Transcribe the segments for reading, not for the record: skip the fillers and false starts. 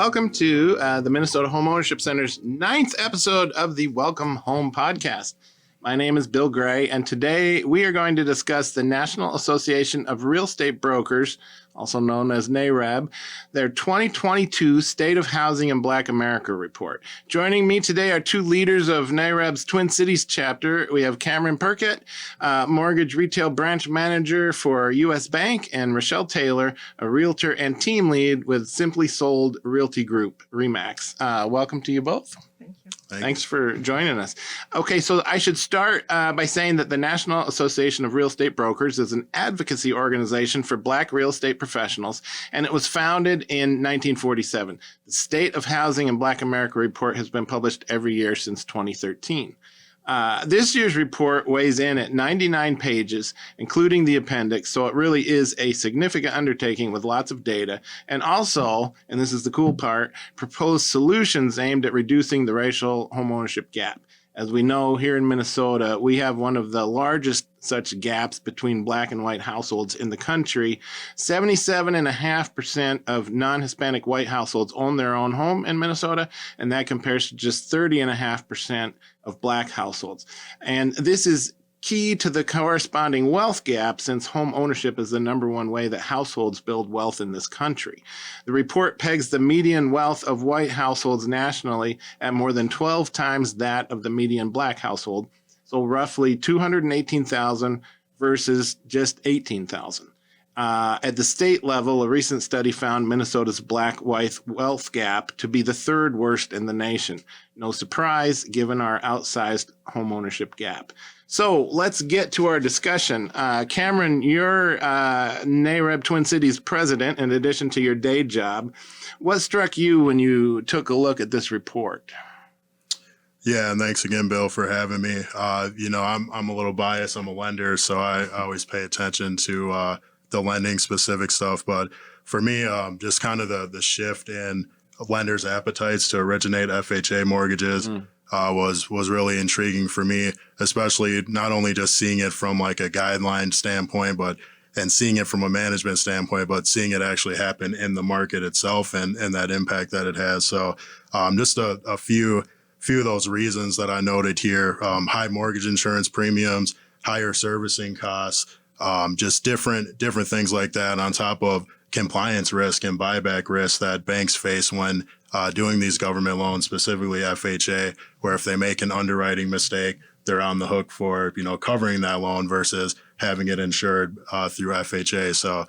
welcome to the Minnesota Home Ownership Center's 9th episode of the Welcome Home podcast. My name is Bill Gray, and today we are going to discuss the National Association of Real Estate Brokers, also known as NAREB, their 2022 State of Housing in Black America report. Joining me today are two leaders of NAREB's Twin Cities chapter. We have Cameron Perket, mortgage retail branch manager for U.S. Bank, and Richelle Taylor, a realtor and team lead with Simply Sold Realty Group, RE/MAX. Welcome to you both. Thank you. Thanks for joining us. Okay, so I should start by saying that the National Association of Real Estate Brokers is an advocacy organization for Black real estate professionals, and it was founded in 1947. The State of Housing in Black America report has been published every year since 2013. This year's report weighs in at 99 pages, including the appendix, so it really is a significant undertaking with lots of data, and also, and this is the cool part, proposed solutions aimed at reducing the racial homeownership gap. As we know, here in Minnesota, we have one of the largest such gaps between Black and white households in the country. 77.5% of non-Hispanic white households own their own home in Minnesota, and that compares to just 30.5% of Black households. And this is key to the corresponding wealth gap, since home ownership is the number one way that households build wealth in this country. The report pegs the median wealth of white households nationally at more than 12 times that of the median Black household, so roughly $218,000 versus just $18,000. At the state level, a recent study found Minnesota's Black-white wealth gap to be the third worst in the nation. No surprise, given our outsized homeownership gap. So let's get to our discussion. Cameron, you're NAREB Twin Cities president in addition to your day job. What struck you when you took a look at this report? Yeah, and thanks again, Bill, for having me. I'm a little biased. I'm a lender, so I always pay attention to the lending specific stuff. But for me, just kind of the shift in lenders' appetites to originate FHA mortgages was really intriguing for me, especially not only just seeing it from like a guideline standpoint, and seeing it from a management standpoint, but seeing it actually happen in the market itself and that impact that it has. So just a few of those reasons that I noted here: high mortgage insurance premiums, higher servicing costs, just different things like that, on top of compliance risk and buyback risk that banks face when doing these government loans, specifically FHA, where if they make an underwriting mistake, they're on the hook for covering that loan versus having it insured through FHA. So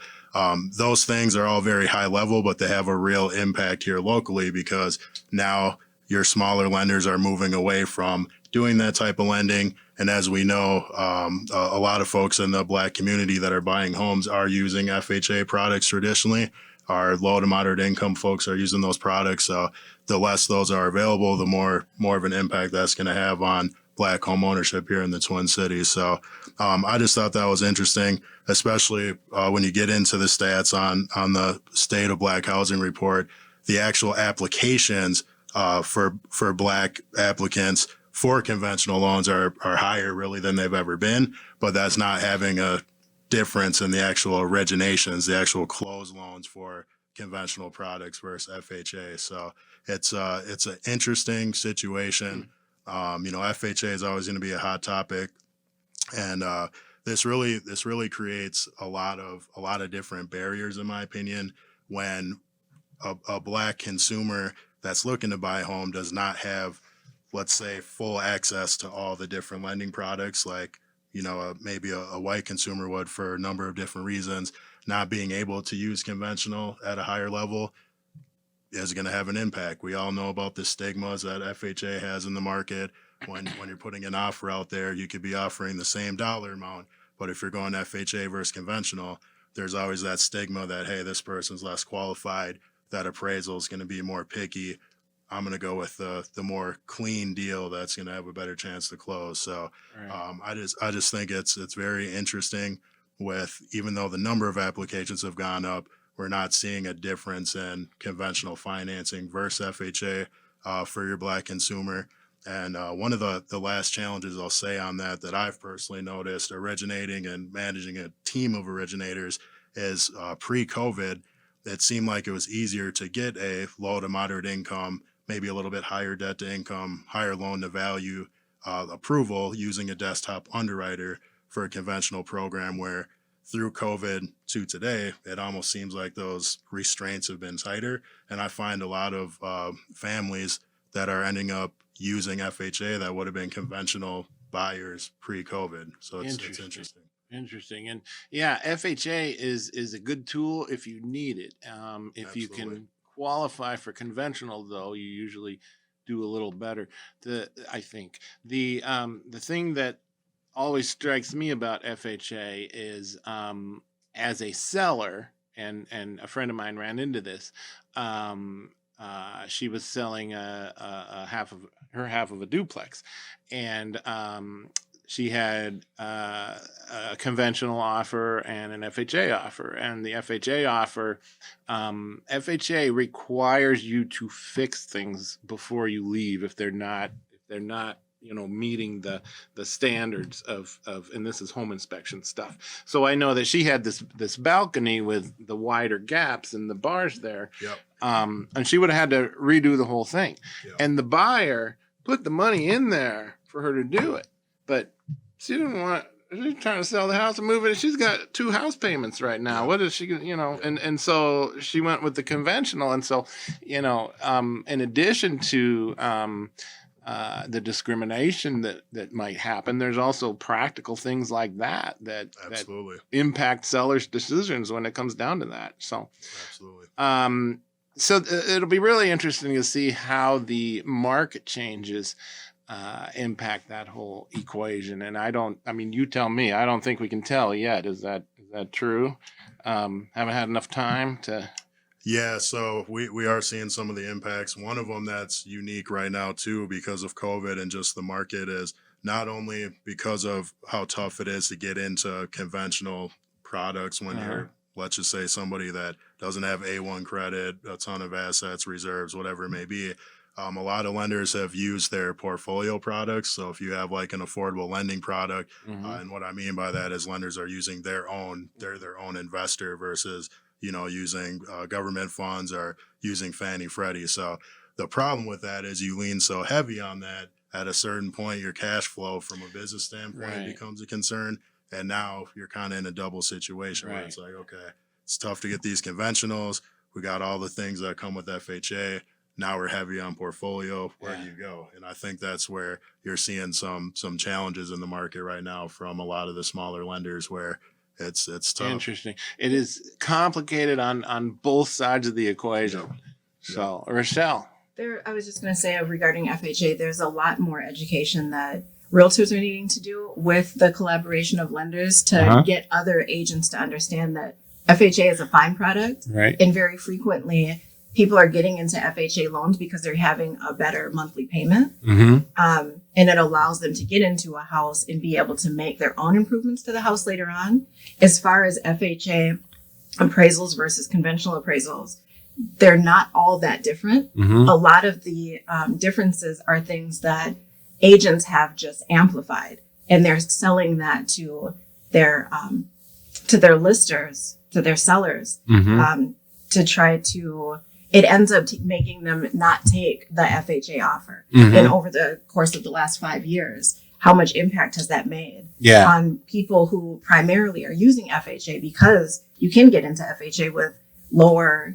those things are all very high level, but they have a real impact here locally, because now your smaller lenders are moving away from doing that type of lending. And as we know, a lot of folks in the Black community that are buying homes are using FHA products traditionally. Our low to moderate income folks are using those products. So the less those are available, the more of an impact that's going to have on Black home ownership here in the Twin Cities. So I just thought that was interesting, especially when you get into the stats on the State of Black Housing report. The actual applications for Black applicants for conventional loans are higher really than they've ever been, but that's not having a difference in the actual originations, the actual closed loans for conventional products versus FHA. So it's an interesting situation. FHA is always going to be a hot topic, and this really creates a lot of different barriers, in my opinion, when a Black consumer that's looking to buy a home does not have, let's say, full access to all the different lending products, like maybe a white consumer would, for a number of different reasons. Not being able to use conventional at a higher level is going to have an impact. We all know about the stigmas that FHA has in the market. When you're putting an offer out there, you could be offering the same dollar amount, but if you're going FHA versus conventional, there's always that stigma that, hey, this person's less qualified, that appraisal is going to be more picky. I'm going to go with the more clean deal that's going to have a better chance to close. So right. I just think it's very interesting. With, even though the number of applications have gone up, we're not seeing a difference in conventional financing versus FHA for your Black consumer. And one of the last challenges I'll say on that I've personally noticed originating and managing a team of originators is pre-COVID, it seemed like it was easier to get a low to moderate income, maybe a little bit higher debt to income, higher loan to value approval using a desktop underwriter for a conventional program, where through COVID to today, it almost seems like those restraints have been tighter. And I find a lot of families that are ending up using FHA that would have been conventional buyers pre-COVID. So it's interesting. Interesting. And yeah, FHA is a good tool if you need it. If you Absolutely. can qualify for conventional, though, you usually do a little better. I think the thing that always strikes me about FHA is, as a seller, and a friend of mine ran into this. She was selling a half of a duplex, and she had a conventional offer and an FHA offer. And the FHA offer, FHA requires you to fix things before you leave if they're not meeting the standards of, and this is home inspection stuff. So I know that she had this balcony with the wider gaps and the bars there. Yep. And she would have had to redo the whole thing. Yep. And the buyer put the money in there for her to do it, but she didn't want. She's trying to sell the house and move it. She's got 2 house payments right now. What is she, and so she went with the conventional. And so, in addition to the discrimination that might happen, there's also practical things like that Absolutely. impact sellers' decisions when it comes down to that. So, Absolutely. So it'll be really interesting to see how the market changes impact that whole equation. And you tell me, I don't think we can tell yet. Is that true? Haven't had enough time to. Yeah, so we are seeing some of the impacts. One of them that's unique right now too, because of COVID and just the market, is not only because of how tough it is to get into conventional products when you're, let's just say, somebody that doesn't have A1 credit, a ton of assets, reserves, whatever it may be. A lot of lenders have used their portfolio products. So if you have like an affordable lending product, and what I mean by that is lenders are using their own investor versus using government funds or using Fannie Freddie. So the problem with that is you lean so heavy on that, at a certain point, your cash flow from a business standpoint becomes a concern. And now you're kind of in a double situation where it's like, okay, it's tough to get these conventionals. We got all the things that come with FHA. Now we're heavy on portfolio. Where do you go? And I think that's where you're seeing some challenges in the market right now from a lot of the smaller lenders, where it's tough. Interesting. It is complicated on both sides of the equation. Yep. So, Richelle. I was just going to say, regarding FHA, there's a lot more education that realtors are needing to do with the collaboration of lenders to get other agents to understand that FHA is a fine product. Right. And very frequently, people are getting into FHA loans because they're having a better monthly payment. And it allows them to get into a house and be able to make their own improvements to the house later on. As far as FHA appraisals versus conventional appraisals, they're not all that different. A lot of the differences are things that agents have just amplified, and they're selling that to their listers, to their sellers, to try to. It ends up making them not take the FHA offer. And over the course of the last 5 years, how much impact has that made on people who primarily are using FHA, because you can get into FHA with lower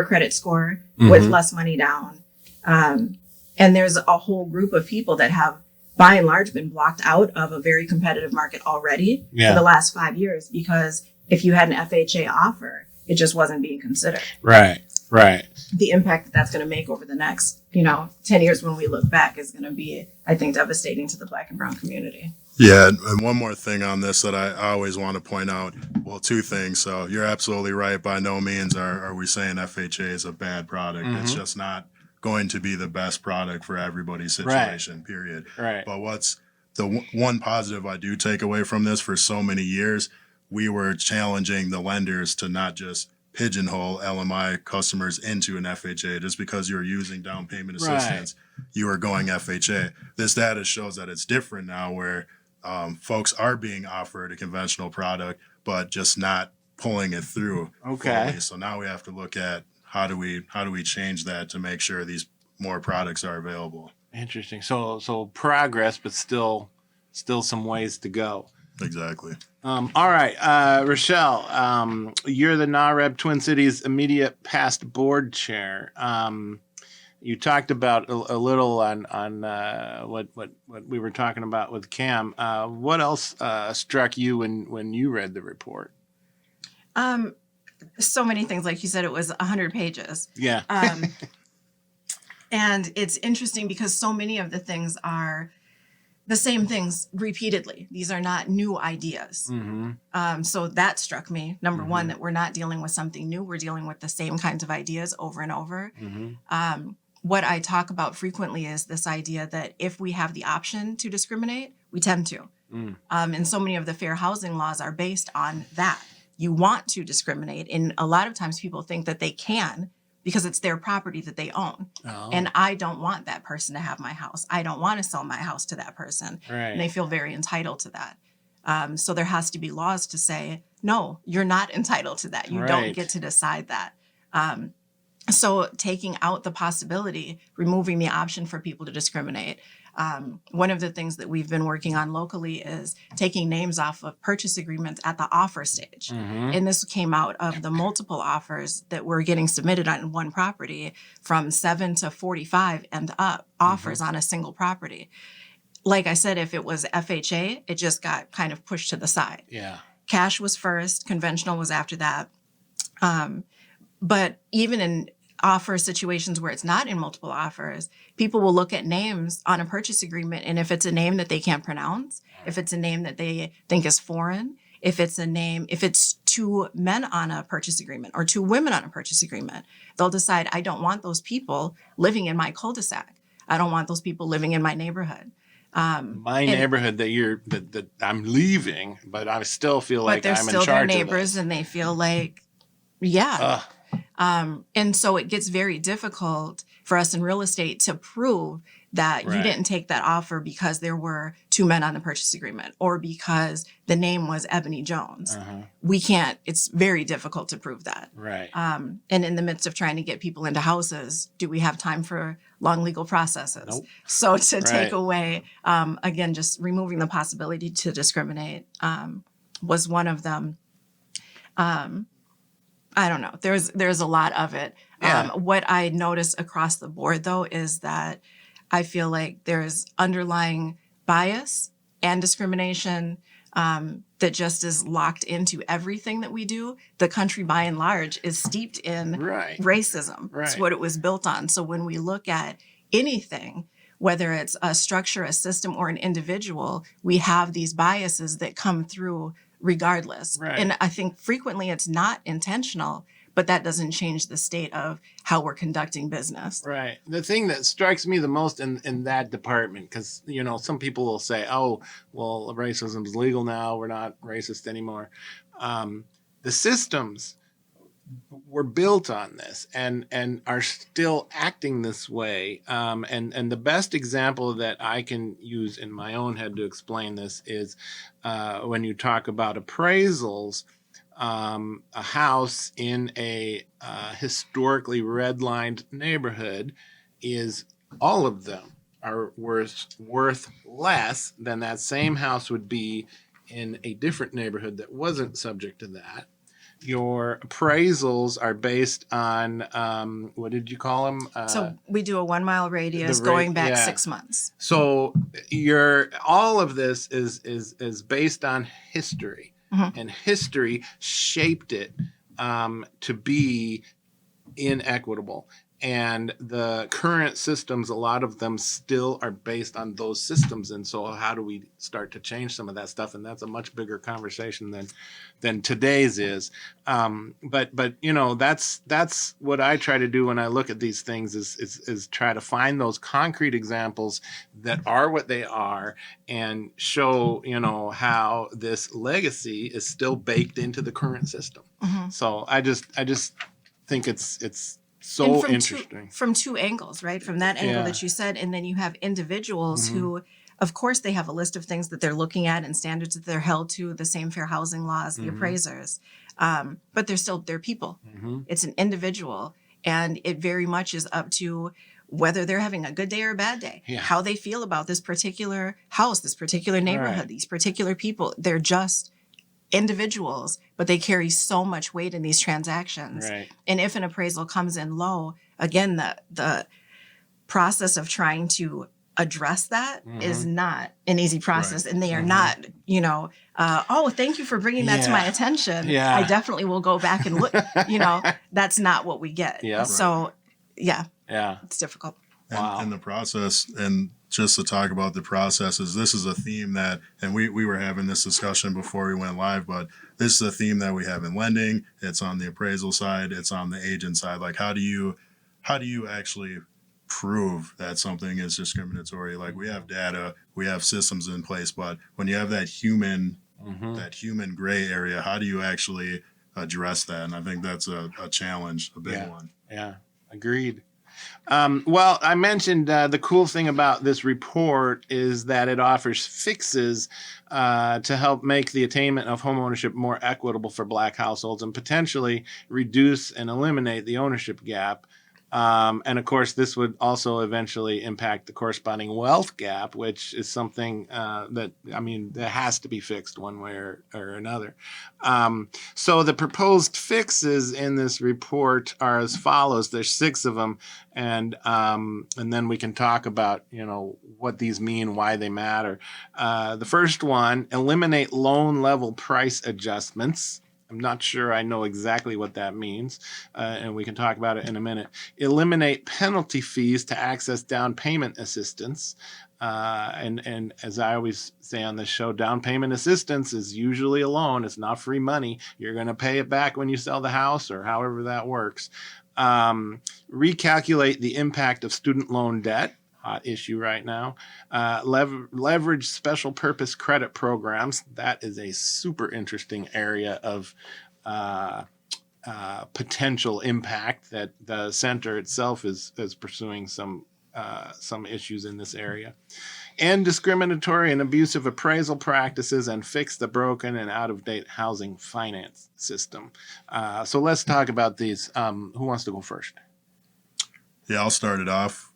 credit score, with less money down. And there's a whole group of people that have, by and large, been blocked out of a very competitive market already for the last 5 years, because if you had an FHA offer, it just wasn't being considered. Right. The impact that's going to make over the next, 10 years when we look back is going to be, I think, devastating to the Black and brown community. Yeah, and one more thing on this that I always want to point out. Well, 2 things. So you're absolutely right. By no means are we saying FHA is a bad product. It's just not going to be the best product for everybody's situation, period. Right. But what's the one positive I do take away from this? For so many years, we were challenging the lenders to not just pigeonhole LMI customers into an FHA. Just because you're using down payment assistance, you are going FHA. This data shows that it's different now, where folks are being offered a conventional product, but just not pulling it through. Okay. Fully. So now we have to look at how do we change that to make sure these more products are available. Interesting. So progress, but still some ways to go. Exactly. All right, Richelle, you're the NAREB Twin Cities immediate past board chair. You talked about a little on what we were talking about with Cam. What else struck you when you read the report? So many things, like you said, it was 100 pages. Yeah. And it's interesting because so many of the things are the same things repeatedly. These are not new ideas. Mm-hmm. So that struck me. Number Mm-hmm. one, that we're not dealing with something new. We're dealing with the same kinds of ideas over and over. Mm-hmm. What I talk about frequently is this idea that if we have the option to discriminate, we tend to. And so many of the fair housing laws are based on that. You want to discriminate. And a lot of times people think that they can because it's their property that they own. Oh. And I don't want that person to have my house. I don't want to sell my house to that person. Right. And they feel very entitled to that. So there has to be laws to say, no, you're not entitled to that. You Right. don't get to decide that. So taking out the possibility, removing the option for people to discriminate. One of the things that we've been working on locally is taking names off of purchase agreements at the offer stage. Mm-hmm. And this came out of the multiple offers that were getting submitted on one property, from 7 to 45 and up offers on a single property. Like I said, if it was FHA, it just got kind of pushed to the side. Yeah. Cash was first, conventional was after that. But even in offer situations where it's not in multiple offers, people will look at names on a purchase agreement. And if it's a name that they can't pronounce, if it's a name that they think is foreign, if it's two men on a purchase agreement or two women on a purchase agreement, they'll decide, I don't want those people living in my cul-de-sac. I don't want those people living in my neighborhood. My neighborhood that I'm leaving, but I still feel like but they're I'm still in their charge neighbors, of this. and they feel like, yeah. And so it gets very difficult for us in real estate to prove that Right. you didn't take that offer because there were two men on the purchase agreement or because the name was Ebony Jones. We can't, it's very difficult to prove that. Right. And in the midst of trying to get people into houses, do we have time for long legal processes? Nope. So to Right. take away, again, just removing the possibility to discriminate was one of them. I don't know. There's a lot of it. Yeah. What I notice across the board, though, is that I feel like there's underlying bias and discrimination that just is locked into everything that we do. The country, by and large, is steeped in Right. racism. Right. It's what it was built on. So when we look at anything, whether it's a structure, a system, or an individual, we have these biases that come through regardless. Right. And I think frequently it's not intentional, but that doesn't change the state of how we're conducting business. Right. The thing that strikes me the most in that department, because, some people will say, oh, well, racism is legal now. We're not racist anymore. The systems were built on this and are still acting this way. And the best example that I can use in my own head to explain this is when you talk about appraisals. A house in a historically redlined neighborhood all of them are worth less than that same house would be in a different neighborhood that wasn't subject to that. Your appraisals are based on what did you call them? So we do a 1 mile radius the going back yeah. 6 months. So all of this is based on history. And history shaped it to be inequitable. And the current systems, a lot of them still are based on those systems. And so how do we start to change some of that stuff? And that's a much bigger conversation than today's is. But that's what I try to do when I look at these things is try to find those concrete examples that are what they are and show, how this legacy is still baked into the current system. So I just think it's so and interesting. From two angles, right? From that angle Yeah. that you said, and then you have individuals who, of course, they have a list of things that they're looking at and standards that they're held to, the same fair housing laws, the appraisers. But they're people. Mm-hmm. It's an individual, and it very much is up to whether they're having a good day or a bad day, Yeah. how they feel about this particular house, this particular neighborhood, Right. these particular people. They're just individuals, but they carry so much weight in these transactions. Right. And if an appraisal comes in low, again, the process of trying to address that is not an easy process. Right. And they are not, oh, thank you for bringing that to my attention. Yeah. I definitely will go back and look, that's not what we get. Yeah. So yeah, Yeah. it's difficult. Wow. And the process, and just to talk about the processes, this is a theme that, and we were having this discussion before we went live, but this is a theme that we have in lending. It's on the appraisal side. It's on the agent side. Like, how do you actually prove that something is discriminatory? Like, we have data, we have systems in place, but when you have that human gray area, how do you actually address that? And I think that's a challenge, a big one. Yeah. Agreed. Well, I mentioned the cool thing about this report is that it offers fixes to help make the attainment of homeownership more equitable for Black households and potentially reduce and eliminate the ownership gap. And of course, this would also eventually impact the corresponding wealth gap, which is something that has to be fixed one way or another. So the proposed fixes in this report are as follows. There's 6 of them, and then we can talk about what these mean, why they matter. The first one: eliminate loan level price adjustments. I'm not sure I know exactly what that means, and we can talk about it in a minute. Eliminate penalty fees to access down payment assistance. And as I always say on this show, down payment assistance is usually a loan. It's not free money. You're going to pay it back when you sell the house or however that works. Recalculate the impact of student loan debt. Hot issue right now. Leverage special purpose credit programs. That is a super interesting area of potential impact that the center itself is pursuing some issues in this area. End discriminatory and abusive appraisal practices and fix the broken and out-of-date housing finance system. So let's talk about these. Who wants to go first? Yeah, I'll start it off.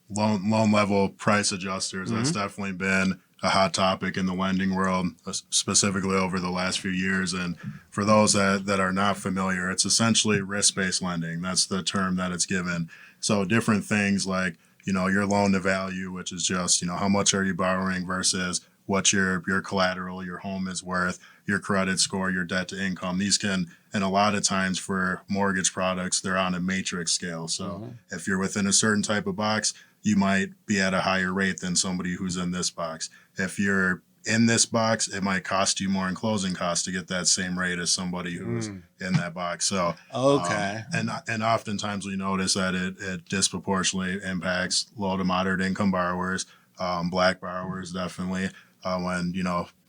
Loan level price adjusters. That's definitely been a hot topic in the lending world, specifically over the last few years. And for those that are not familiar, it's essentially risk-based lending. That's the term that it's given. So different things like, your loan to value, which is just, how much are you borrowing versus what your collateral, your home is worth, your credit score, your debt to income. These can, and a lot of times for mortgage products, they're on a matrix scale. So if you're within a certain type of box, you might be at a higher rate than somebody who's in this box. If you're in this box, it might cost you more in closing costs to get that same rate as somebody who's in that box. So, and oftentimes we notice that it disproportionately impacts low to moderate income borrowers, Black borrowers, definitely. When,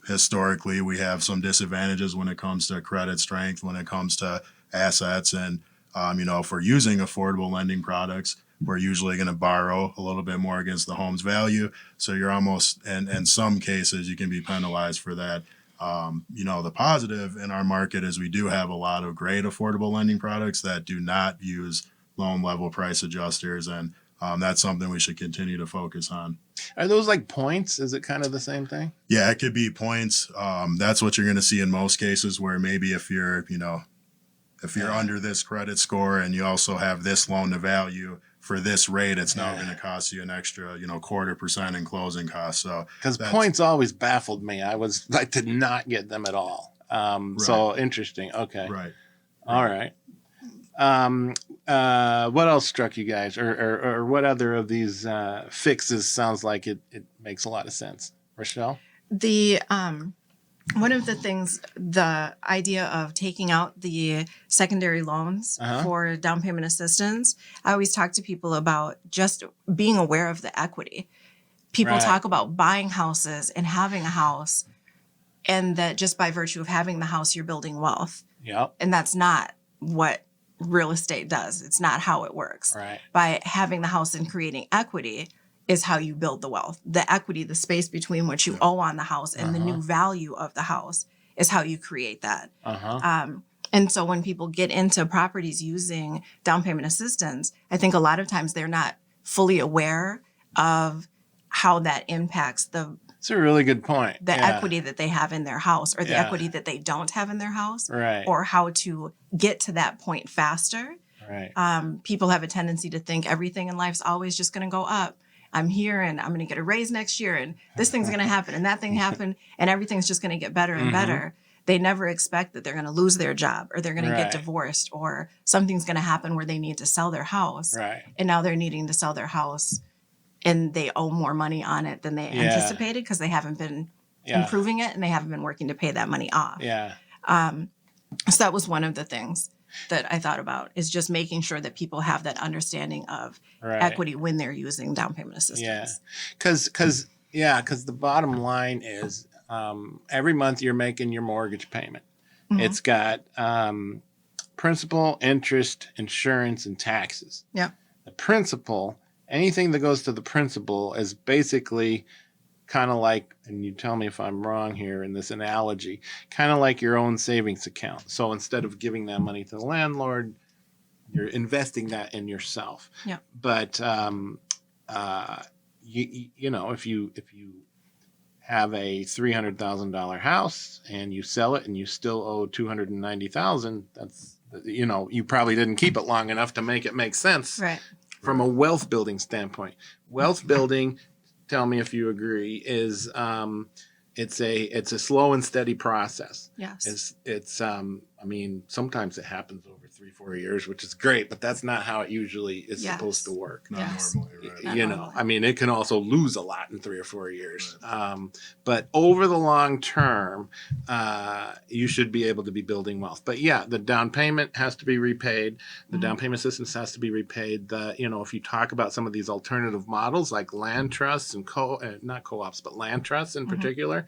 historically we have some disadvantages when it comes to credit strength, when it comes to assets. And, if we're using affordable lending products, we're usually going to borrow a little bit more against the home's value. So you're almost, and in some cases, you can be penalized for that. The positive in our market is we do have a lot of great affordable lending products that do not use loan level price adjusters. And that's something we should continue to focus on. Are those like points? Is it kind of the same thing? Yeah, it could be points. That's what you're going to see in most cases, where maybe if you're under this credit score and you also have this loan to value for this rate, it's now going to cost you an extra, 0.25% in closing costs. So because points always baffled me. I did not get them at all. So interesting. Okay. Right. All right. What else struck you guys, or what other of these fixes sounds like it makes a lot of sense? Richelle? The one of the things, the idea of taking out the secondary loans for down payment assistance, I always talk to people about just being aware of the equity. People talk about buying houses and having a house, and that just by virtue of having the house, you're building wealth. Yep. And that's not what real estate does. It's not how it works. Right. By having the house and creating equity is how you build the wealth. The equity, the space between what you owe on the house and the new value of the house is how you create that. And so when people get into properties using down payment assistance, I think a lot of times they're not fully aware of how that impacts It's a really good point. the equity that they have in their house or the Yeah. equity that they don't have in their house, Right. or how to get to that point faster. Right. People have a tendency to think everything in life's always just going to go up. I'm here and I'm going to get a raise next year and this thing's going to happen and that thing happened and everything's just going to get better and better. They never expect that they're going to lose their job or they're going to Right. get divorced or something's going to happen where they need to sell their house. Right. And now they're needing to sell their house and they owe more money on it than they Yeah. anticipated because they haven't been improving it and they haven't been working to pay that money off. Yeah. So that was one of the things that I thought about, is just making sure that people have that understanding of Right. equity when they're using down payment assistance. Yeah. Because the bottom line is every month you're making your mortgage payment. Mhm. It's got principal, interest, insurance, and taxes. Yeah. The principal, anything that goes to the principal is basically kind of like, and you tell me if I'm wrong here in this analogy, kind of like your own savings account. So instead of giving that money to the landlord, you're investing that in yourself. Yeah. But you know, if you have a $300,000 house and you sell it and you still owe $290,000, that's, you know, you probably didn't keep it long enough to make it make sense. Right. From a wealth building standpoint. Wealth building, tell me if you agree, is it's a slow and steady process. Yes. It's I mean, sometimes it happens over 3-4 years, which is great, but that's not how it usually is Yes. supposed to work. Not Yes. normally, right? Not You know, normally. I mean, it can also lose a lot in 3 or 4 years. But over the long term, you should be able to be building wealth. But yeah, the down payment has to be repaid. The down payment assistance has to be repaid. You know, if you talk about some of these alternative models like land trusts and not co-ops, but land trusts in particular,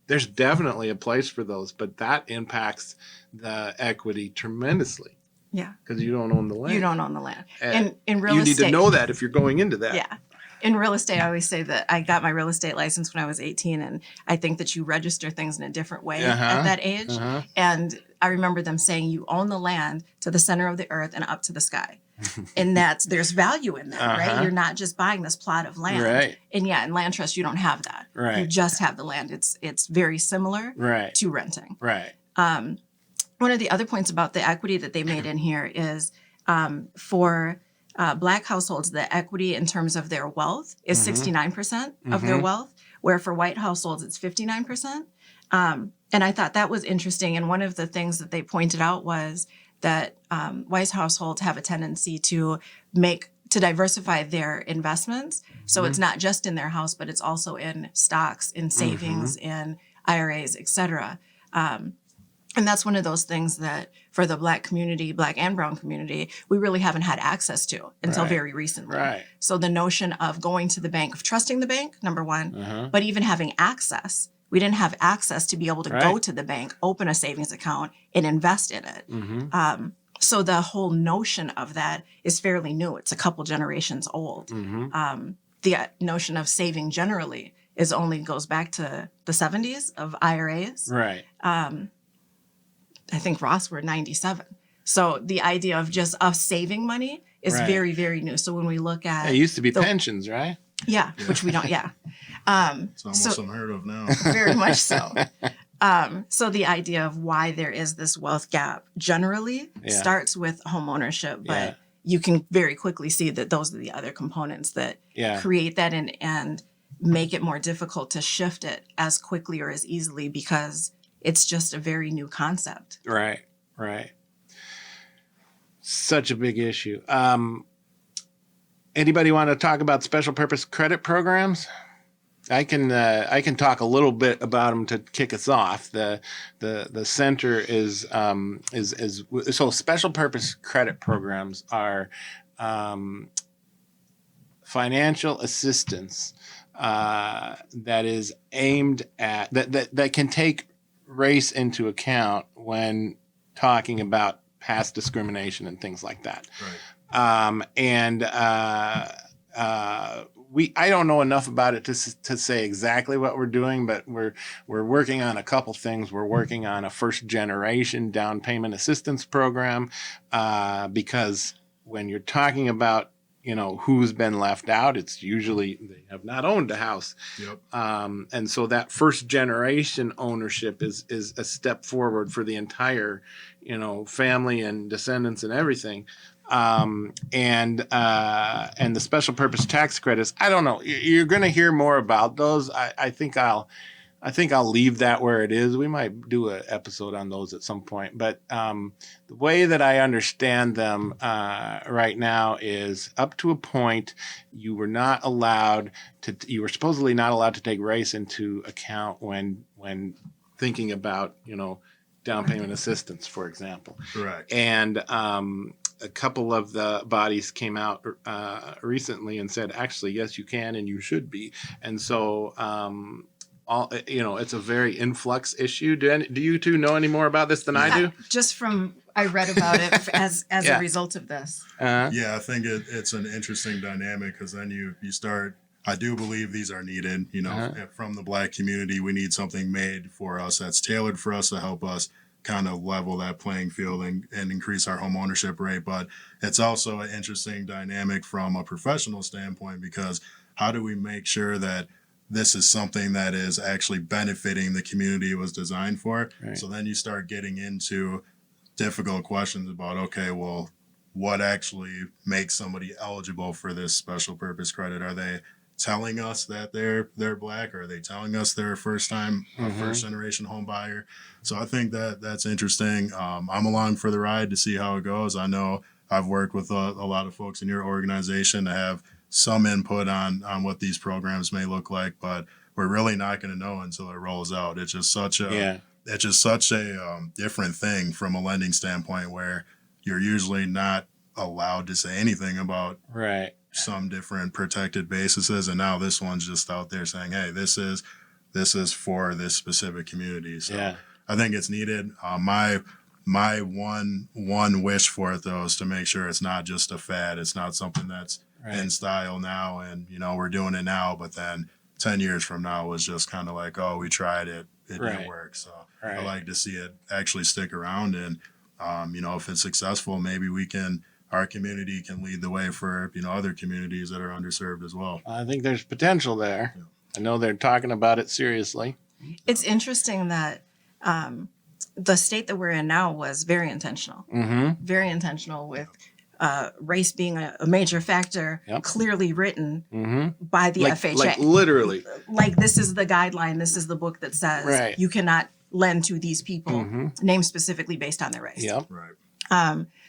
there's definitely a place for those, but that impacts the equity tremendously Yeah. because you don't own the land. You don't own the land. And in real you estate, need to know that if you're going into that. Yeah. In real estate, I always say that I got my real estate license when I was 18, and I think that you register things in a different way at that age. And I remember them saying you own the land to the center of the earth and up to the sky. And there's value in that, right? You're not just buying this plot of land. Right. And yeah, in land trust, you don't have that. Right. You just have the land. It's very similar Right. to renting. Right. One of the other points about the equity that they made in here is for Black households, the equity in terms of their wealth is 69% of their wealth, where for white households, it's 59%. And I thought that was interesting. And one of the things that they pointed out was that white households have a tendency to diversify their investments. So it's not just in their house, but it's also in stocks, in savings, in IRAs, et cetera. And that's one of those things that for the Black community, Black and Brown community, we really haven't had access to until Right. very recently. Right. So the notion of going to the bank, of trusting the bank, number one, but even having access. We didn't have access to be able to go Right. to the bank, open a savings account, and invest in it. So the whole notion of that is fairly new. It's a couple generations old. The notion of saving generally goes back to the 70s of IRAs. Right. I think Ross were 97. So the idea of just us saving money is Right. very, very new. So when we look at It used to be pensions, right? which we don't, It's almost So- unheard of now. very much so. So the idea of why there is this wealth gap generally starts with home ownership, but Yeah. you can very quickly see that those are the other components that Yeah. create that and make it more difficult to shift it as quickly or as easily because it's just a very new concept. Right. Right. Such a big issue. Anybody want to talk about special purpose credit programs? I can talk a little bit about them to kick us off. The center is so special purpose credit programs are financial assistance that is aimed at that can take race into account when talking about past discrimination and things like that. Right. I don't know enough about it to say exactly what we're doing, but we're working on a couple things. We're working on a first generation down payment assistance program, because when you're talking about, who's been left out, it's usually they have not owned a house. Yep. And so that first generation ownership is a step forward for the entire, family and descendants and everything. And the special purpose tax credits, I don't know. You're going to hear more about those. I think I'll leave that where it is. We might do an episode on those at some point. But the way that I understand them right now is up to a point, you were supposedly not allowed to take race into account when thinking about, down payment assistance, for example. Correct. And a couple of the bodies came out recently and said, actually, yes, you can and you should be. And so, it's a very influx issue. Do you two know any more about this than I do? Just from I read about it as Yeah. a result of this. Yeah, I think it's an interesting dynamic because then you start. I do believe these are needed. From the Black community, we need something made for us that's tailored for us to help us kind of level that playing field and increase our home ownership rate. But it's also an interesting dynamic from a professional standpoint, because how do we make sure that this is something that is actually benefiting the community it was designed for? Right. So then you start getting into difficult questions about, okay, well, what actually makes somebody eligible for this special purpose credit? Are they telling us that they're Black? Or are they telling us they're a first generation home buyer? So I think that's interesting. I'm along for the ride to see how it goes. I know I've worked with a lot of folks in your organization to have some input on what these programs may look like, but we're really not going to know until it rolls out. It's just such a different thing from a lending standpoint, where you're usually not allowed to say anything about some different protected bases, and now this one's just out there saying, hey, this is for this specific community. So I think it's needed. My one wish for it, though, is to make sure it's not just a fad. It's not something that's in style now and we're doing it now, but then 10 years from now was just kind of like, oh, we tried it, didn't work. So I like to see it actually stick around, and if it's successful, maybe our community can lead the way for other communities that are underserved as well. I think there's potential there. Yeah. I know they're talking about it seriously. It's interesting that the state that we're in now was very intentional. Mm-hmm. Very intentional with race being a major factor, clearly written by the FHA. Like literally. Like, this is the guideline, this is the book that says you cannot lend to these people, named specifically based on their race. Yep. Right.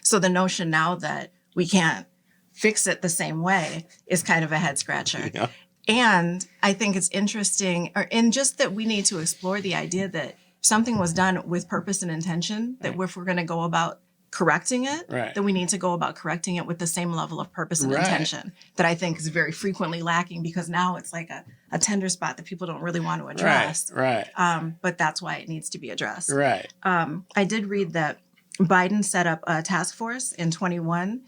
So the notion now that we can't fix it the same way is kind of a head scratcher. Yeah. And I think it's interesting, and just that we need to explore the idea that something was done with purpose and intention, that if we're going to go about correcting it, then we need to go about correcting it with the same level of purpose and intention that I think is very frequently lacking, because now it's like a tender spot that people don't really want to address. But that's why it needs to be addressed. I did read that Biden set up a task force in 21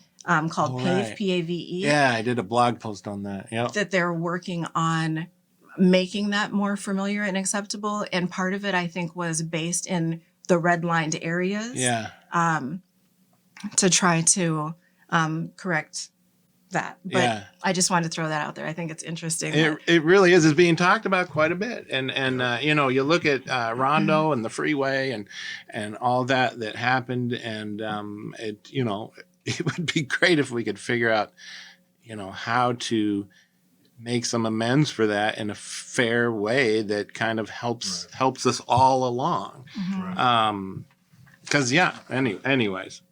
called PAVE, P-A-V-E. Yeah, I did a blog post on that. Yep. That they're working on making that more familiar and acceptable. And part of it, I think, was based in the redlined areas. Yeah. To try to correct that. But I just wanted to throw that out there. I think it's interesting. It really is. It's being talked about quite a bit. And you look at Rondo and the freeway and all that happened. And it would be great if we could figure out, how to make some amends for that in a fair way that kind of helps us all along. Anyways.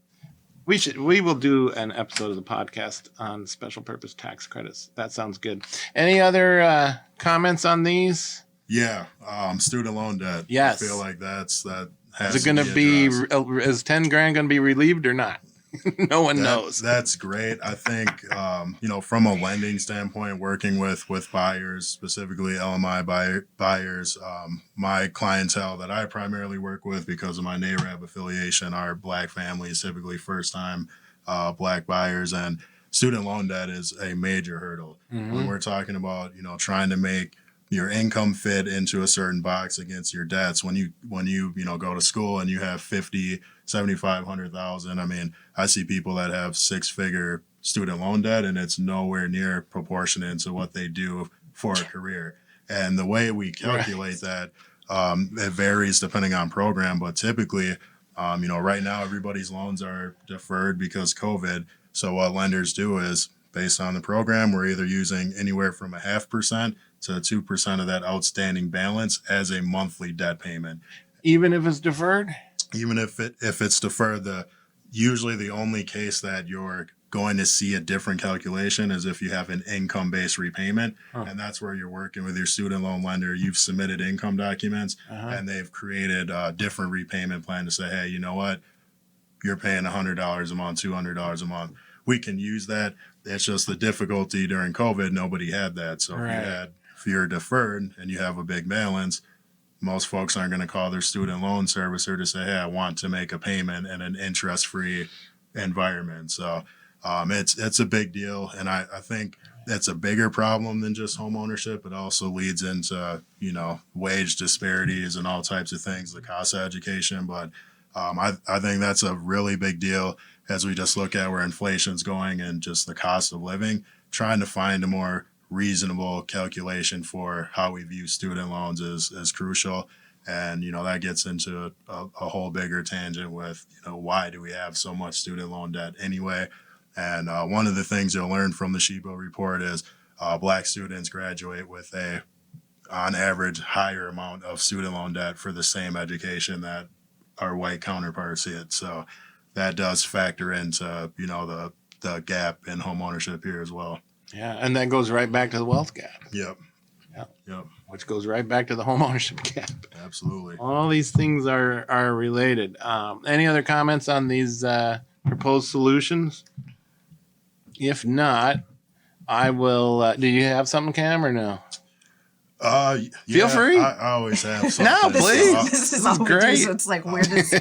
We will do an episode of the podcast on special purpose tax credits. That sounds good. Any other comments on these? Yeah, student loan debt. Yes. I feel like that has is it going to be is $10,000 going to be relieved or not? No one knows. That's great. I think from a lending standpoint, working with buyers, specifically LMI buyers, my clientele that I primarily work with because of my NAREB affiliation are Black families, typically first time Black buyers, and student loan debt is a major hurdle. When we're talking about, trying to make your income fit into a certain box against your debts, when you go to school and you have 50, 75, 100,000, I mean, I see people that have 6-figure student loan debt and it's nowhere near proportionate to what they do for a career. And the way we calculate that, it varies depending on program, but typically, right now everybody's loans are deferred because COVID. So what lenders do is, based on the program, we're either using anywhere from 0.5% to 2% of that outstanding balance as a monthly debt payment. Even if it's deferred? Even if it's deferred, usually the only case that you're going to see a different calculation is if you have an income-based repayment, and that's where you're working with your student loan lender. You've submitted income documents, and they've created a different repayment plan to say, hey, you know what? You're paying $100 a month, $200 a month. We can use that. It's just the difficulty during COVID. Nobody had that. So if you're deferred and you have a big balance, most folks aren't going to call their student loan servicer to say, hey, I want to make a payment in an interest-free environment. So it's a big deal. And I think that's a bigger problem than just home ownership. It also leads into, wage disparities and all types of things, the cost of education. But I think that's a really big deal as we just look at where inflation's going and just the cost of living, trying to find a more reasonable calculation for how we view student loans is crucial. And, that gets into a whole bigger tangent with, why do we have so much student loan debt anyway? And one of the things you'll learn from the SHPO report is Black students graduate with on average, higher amount of student loan debt for the same education that our white counterparts hit. So that does factor into, the gap in home ownership here as well. Yeah, and that goes right back to the wealth gap. Yep. Which goes right back to the home ownership gap. Absolutely. All these things are related. Any other comments on these proposed solutions? If not, I will. Do you have something, Cam, or no? Feel free. I always have something. No, please. This is all we do, great. so it's like, where does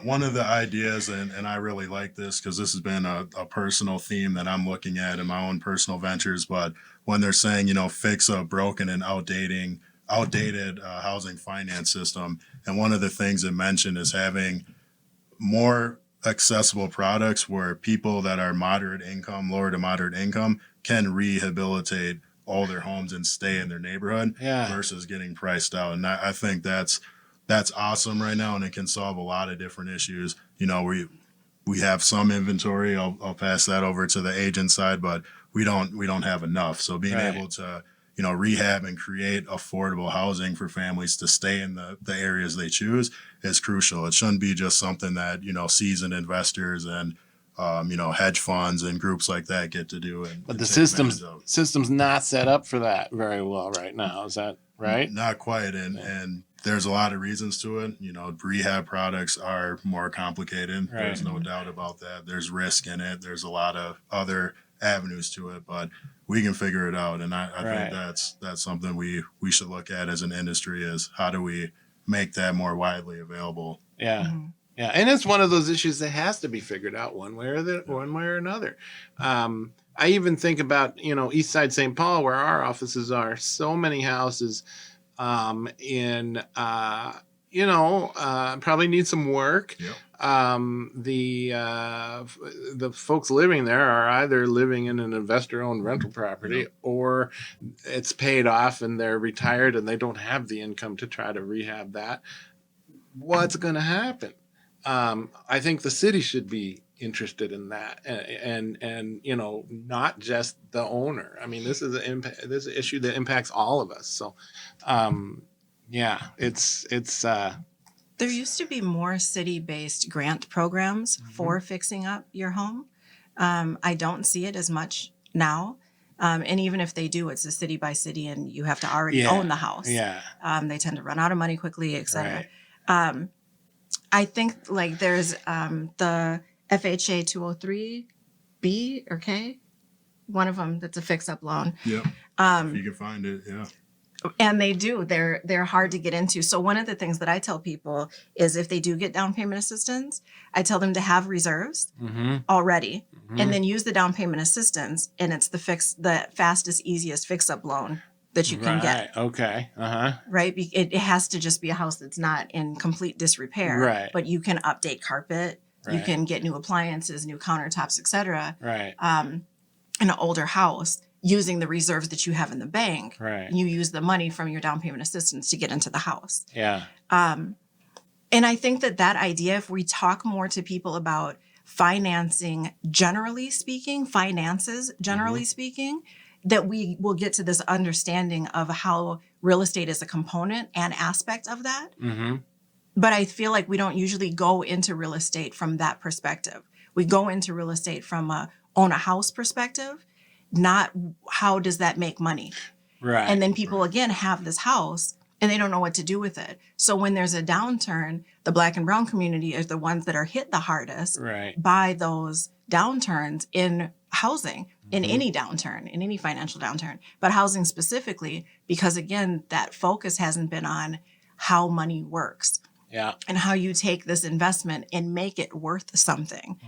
One of the ideas, and I really like this because this has been a personal theme that I'm looking at in my own personal ventures. But when they're saying, fix a broken and outdated housing finance system, and one of the things it mentioned is having more accessible products where people that are lower to moderate income, can rehabilitate all their homes and stay in their neighborhood versus getting priced out. And I think that's awesome right now, and it can solve a lot of different issues. We have some inventory. I'll pass that over to the agent side, but we don't have enough. So being able to rehab and create affordable housing for families to stay in the areas they choose is crucial. It shouldn't be just something that seasoned investors and hedge funds and groups like that get to do. But the system's not set up for that very well right now. Is that right? Not quite. And there's a lot of reasons to it. Rehab products are more complicated. Right. There's no doubt about that. There's risk in it. There's a lot of other avenues to it, but we can figure it out. And I think that's something we should look at as an industry, is how do we make that more widely available? Yeah. Mm-hmm. Yeah, and it's one of those issues that has to be figured out one way or another. I even think about, East Side St. Paul, where our offices are. So many houses probably need some work. Yep. The folks living there are either living in an investor-owned rental property, or it's paid off and they're retired and they don't have the income to try to rehab that. What's going to happen? I think the city should be interested in that, and not just the owner. I mean, this is an issue that impacts all of us. So, it's. There used to be more city-based grant programs for fixing up your home. I don't see it as much now. And even if they do, it's a city by city, and you have to already own the house. Yeah. They tend to run out of money quickly, et cetera. Right. I think there's the FHA 203B or K, one of them that's a fix-up loan. Yep. If you can find it, yeah. And they do. They're hard to get into. So one of the things that I tell people is if they do get down payment assistance, I tell them to have reserves already, and then use the down payment assistance, and it's the fastest, easiest fix-up loan that you can get. Okay. Right? It has to just be a house that's not in complete disrepair. Right. But you can update carpet, you Right. can get new appliances, new countertops, etc. Right. In an older house, using the reserves that you have in the bank. Right. You use the money from your down payment assistance to get into the house. Yeah. And I think that idea, if we talk more to people about financing, generally speaking, finances, generally speaking, that we will get to this understanding of how real estate is a component and aspect of that. But I feel like we don't usually go into real estate from that perspective. We go into real estate from a own a house perspective, not how does that make money? Right. And then people, again, have this house and they don't know what to do with it. So when there's a downturn, the Black and brown community are the ones that are hit the hardest by those downturns in housing, in any downturn, in any financial downturn, but housing specifically, because again, that focus hasn't been on how money works and how you take this investment and make it worth something.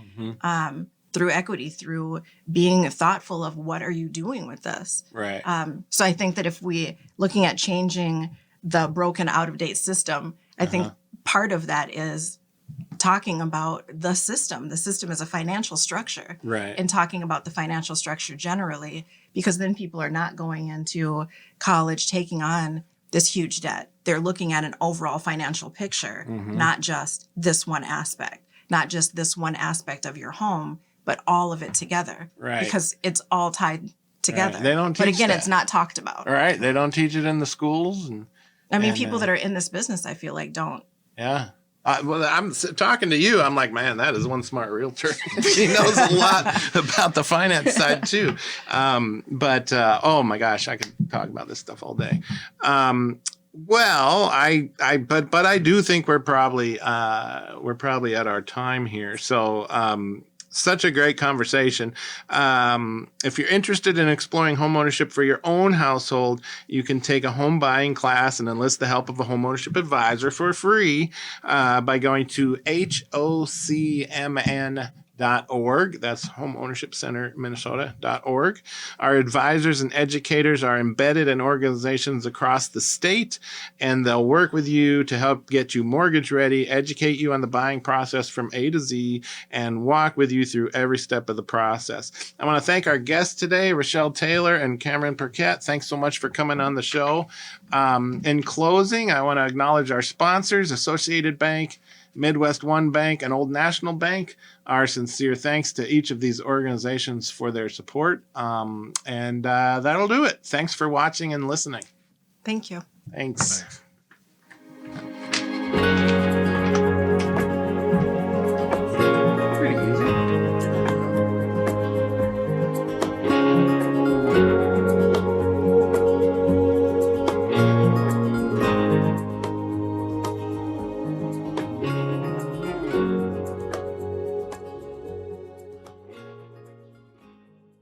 Through equity, through being thoughtful of what are you doing with this. Right. So I think that if we looking at changing the broken out of date system, I think part of that is talking about the system. The system is a financial structure. Right. And talking about the financial structure generally, because then people are not going into college taking on this huge debt. They're looking at an overall financial picture, not just this one aspect, not just this one aspect of your home, but all of it together. Right. Because it's all tied together. Right. They don't but teach again, that. it's not talked about. Right. They don't teach it in the schools. I mean, people that are in this business, I feel like don't. Yeah. Well, I'm talking to you. I'm like, man, that is one smart realtor. She knows a lot about the finance side too. But oh my gosh, I could talk about this stuff all day. Well, but I do think we're probably at our time here. So such a great conversation. If you're interested in exploring homeownership for your own household, you can take a home buying class and enlist the help of a homeownership advisor for free by going to HOCMN.org. That's Home Ownership Center Minnesota.org. Our advisors and educators are embedded in organizations across the state, and they'll work with you to help get you mortgage ready, educate you on the buying process from A to Z, and walk with you through every step of the process. I want to thank our guests today, Richelle Taylor and Cameron Perket. Thanks so much for coming on the show. In closing, I want to acknowledge our sponsors, Associated Bank, Midwest One Bank, and Old National Bank. Our sincere thanks to each of these organizations for their support. And that'll do it. Thanks for watching and listening. Thank you. Thanks.